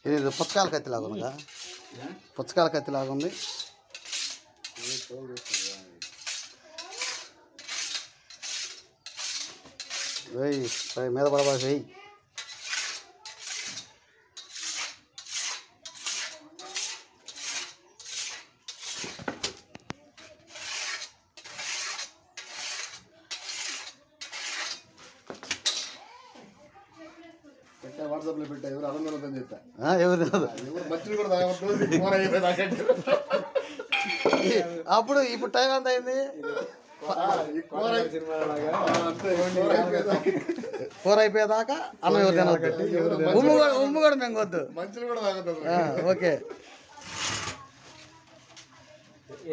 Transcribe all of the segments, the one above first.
ఇది పుచ్చకాయల కత్తిలాగా ఉందిగా, పుచ్చకాయల కత్తిలాగా ఉంది. వెయ్యి మీద పడబాసి వెయ్యి. వాట్సాప్లో పెట్టా ఎవరు అనందరం చెప్తా ఎవరు మచ్చులు కూడా తాగొద్దు. అప్పుడు ఇప్పుడు టైం ఎంత అయింది? కూర అయిపోయేదాకా అన్నం ఎవరు తినవద్దు, ఉమ్ము కూడా మెంగొద్దు, మంచులు కూడా తాగొద్దు. ఓకే.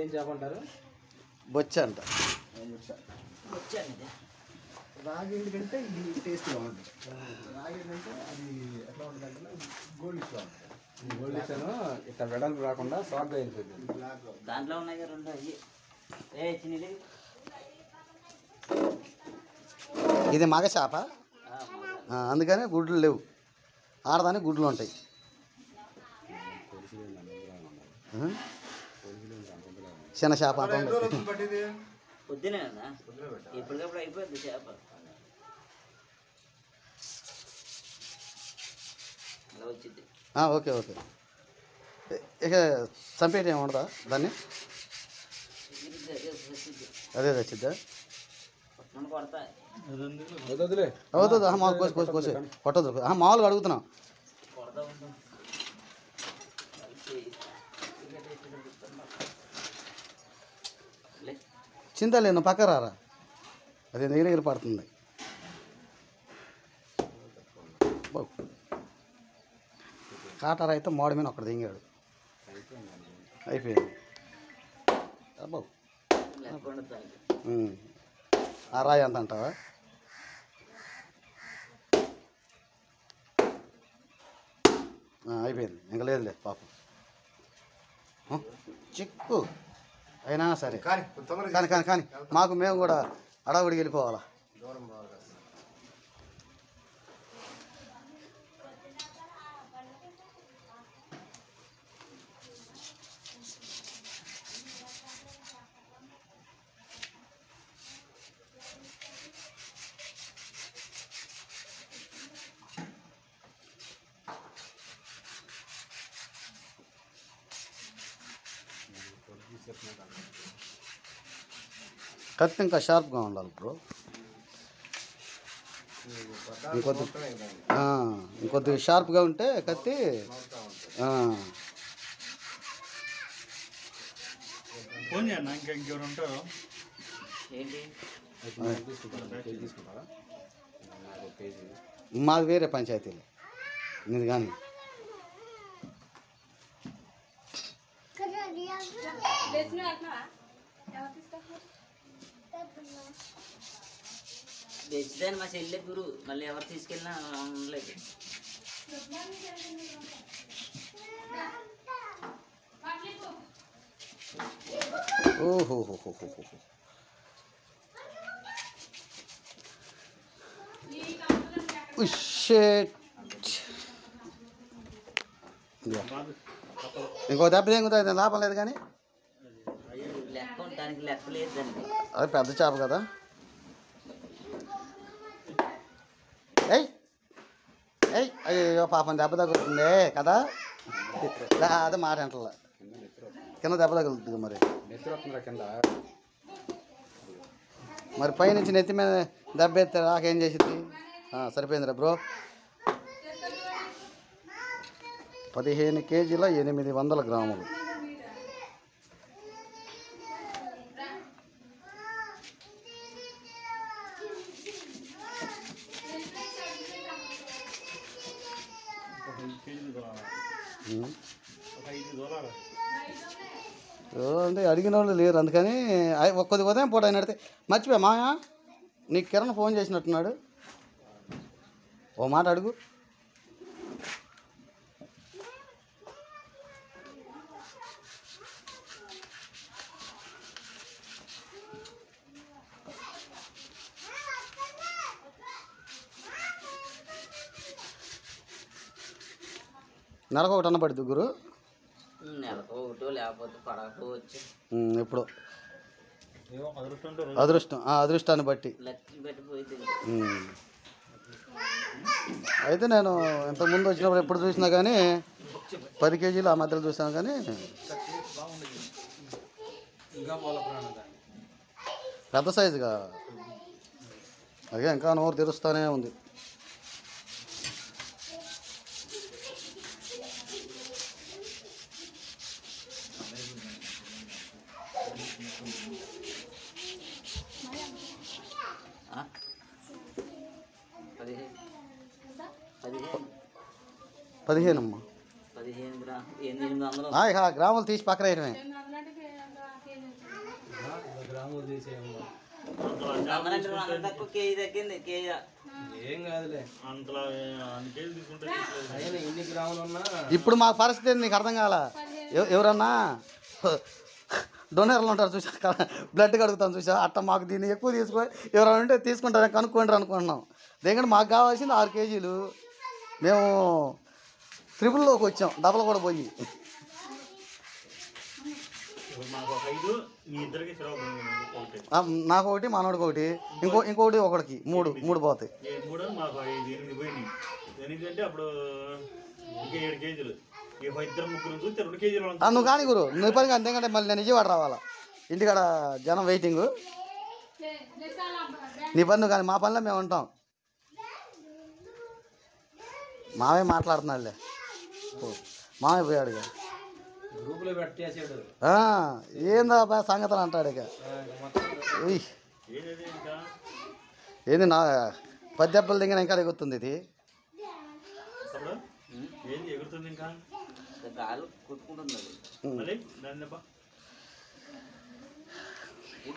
ఏం చెప్పంటారు? బొచ్చ అంట. రాగి ఎందుకంటే ఇది టేస్ట్ బాగుంటుంది. రాగి ఏంటంటే అది ఎట్లా ఉంటుందంటే గోల్డ్ బాగుంటుంది. గోల్డ్ ఇట్లా వెడల్పు రాకుండా సాఫ్ట్గా అయిపోతుంది. దాంట్లో ఉన్నాయి రెండు అయ్యి చిన్నది. ఇది మగ చేప, అందుకని గుడ్లు లేవు. ఆడదానికి గుడ్లు ఉంటాయి. చిన్న చేప పొద్దునే ఎప్పటికప్పుడు అయిపోద్ది చేప. అలా వచ్చింది. Okay okay. ఇక చంపేటి ఏమి ఉండదా దాన్ని? అదే తెచ్చిద్దా? కొడతా అవుతుంది. మామూలు కోసి కోసి కోసి కొట్టదు. మామూలుగా అడుగుతున్నాం. చింత లేదు, పక్క రారా, అది దగ్గర పడుతుంది. కాటారా అయితే మోడ మీద ఒకటి దింగాడు, అయిపోయింది. అబ్బో ఆ రాయి ఎంత అంటావా? అయిపోయింది, ఇంకా లేదులే పాపం. చిక్కు అయినా సరే కానీ కానీ కానీ మాకు మేము కూడా అడావుడికి వెళ్ళిపోవాలా. కత్తి ఇంకా షార్ప్గా ఉండాలి బ్రో. ఇంకొద్ది షార్ప్గా ఉంటే కత్తి. మాది వేరే పంచాయతీలు, ఇది కానీ తెచ్చిదాన్ని మా చెల్లె గురు మళ్ళీ ఎవరు తీసుకెళ్ళినా ఉండలేదు. ఓహో ఇంకో దెబ్బ తెంగుతుంది, లాభం లేదు. కానీ లెక్క దానికి లెక్క లేదు దానికి. అది పెద్ద చేప కదా. అయ్యో పాపం దెబ్బ తగులుతుంది కదా. అదే మారేంటలా కింద దెబ్బ తగులుతుంది. మరి పైనుంచి నెత్తి మీద దెబ్బ ఎత్తే నాకేం చేసింది? సరిపోయిందిరా బ్రో. 15 కేజీల 800 గ్రాములు. అంటే అడిగిన వాళ్ళు లేరు, అందుకని కొద్ది ఉదయం పూట ఆయన అడితే మర్చిపోయా మాయా నీకు కిరణ్ ఫోన్ చేసినట్టున్నాడు, ఓ మాట అడుగు. నెలకు ఒకటి అన్న పడుతుంది గురు. నెలకు ఒకటో లేకపోతే పడకపోవచ్చు. ఎప్పుడు అదృష్టం అదృష్టాన్ని బట్టి. లక్కీ పెట్టిపోయింది. అయితే నేను ఇంతకుముందు వచ్చినప్పుడు ఎప్పుడు చూసినా కానీ 10 కేజీలు ఆ మధ్యలో చూసాను కానీ ఇంకా పోల ప్రాణం పెద్ద సైజుగా అదే ఇంకా నోరు తెరుస్తూనే ఉంది. ఆ? 15 అమ్మా. 15 800. ఇక గ్రాములు తీసి పక్కన వేయడమే. గ్రాములు తీసేయమ్మా. తక్కువ కేజీ తగ్గింది. కేజీ ఏం కాదులే అయినా ఎన్ని గ్రాములు ఉన్నా. ఇప్పుడు మా పరిస్థితి ఏంది నీకు అర్థం కాల. ఎవరన్నా డొనేర్లు ఉంటారు చూసా, బ్లడ్ కడుగుతాను చూసా, అట్ట మాకు దీన్ని ఎక్కువ తీసుకొని ఎవరైనా ఉంటే తీసుకుంటారని కనుక్కోండి అనుకుంటున్నాం. ఎందుకంటే మాకు కావాల్సింది 6 కేజీలు. మేము ట్రిపుల్లోకి వచ్చాం, డబల్ కూడా పోయి. నాకు ఒకటి మనోడికి ఒకటి ఇంకొకటి ఒకటికి 3 పోతాయి. నువ్వు కానీ గురు నువ్వు పని ఎందుకంటే మళ్ళీ నేను విజయవాడ రావాలా, ఇంటికాడ జనం వెయిటింగ్. నీ పని నువ్వు కానీ మా పనిలో మేము ఉంటాం. మావే మాట్లాడుతున్నాడులే, మావే పోయాడు ఇక గ్రూపులో పెట్టేసాడు. ఏందా సంగతులు అంటాడు ఇక. ఏంది నా 10 దెబ్బలు దిగిన ఇంకా ఎగురుతుంది ఇది. గాలి కొట్టుకుంటుంది.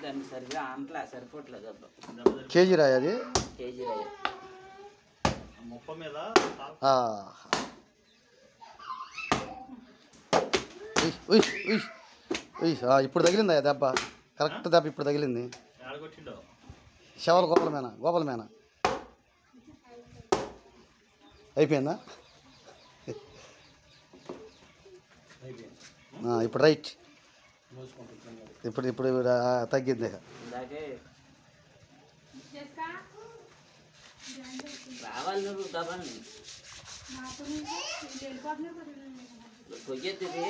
దాన్ని సరిగ్గా అంట్లా సరిపోవట్లేదు. కేజీ రాయి అది. కేజీ రాయి ఇప్పుడు తగిలిందా దెబ్బ? కరెక్ట్ దెబ్బ ఇప్పుడు తగిలింది. శవల గోపల మేన అయిపోయిందా? ఇప్పుడు రైట్. ఇప్పుడు తగ్గింది. రావాలి నువ్వు డబ్బాని కొయ్యెత్తిది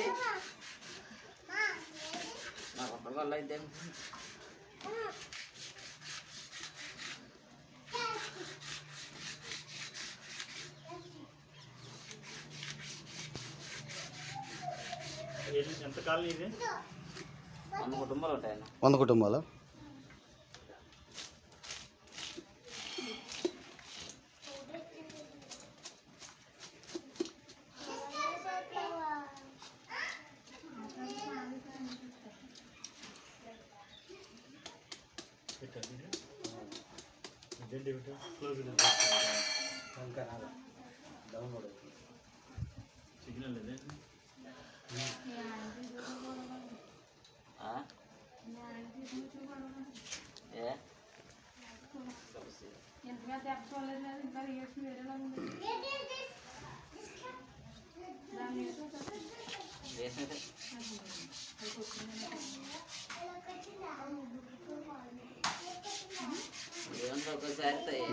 నాకు ఒక్కడి వల్ల అయితే ఎంత కాలనీ ఇది? 100 కుటుంబాలు ఉంటాయి. 100 కుటుంబాలు. సిగ్నల్ లేదు.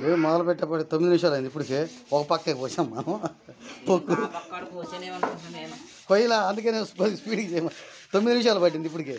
మేము మొదలు పెట్టేప్పుడు 9 నిమిషాలు అయింది. ఇప్పటికే ఒక పక్కే పోసాం మనం పొక్కు కొయ్యలా. అందుకే నేను స్పీడ్కి చేయమా 9 నిమిషాలు పట్టింది ఇప్పటికే.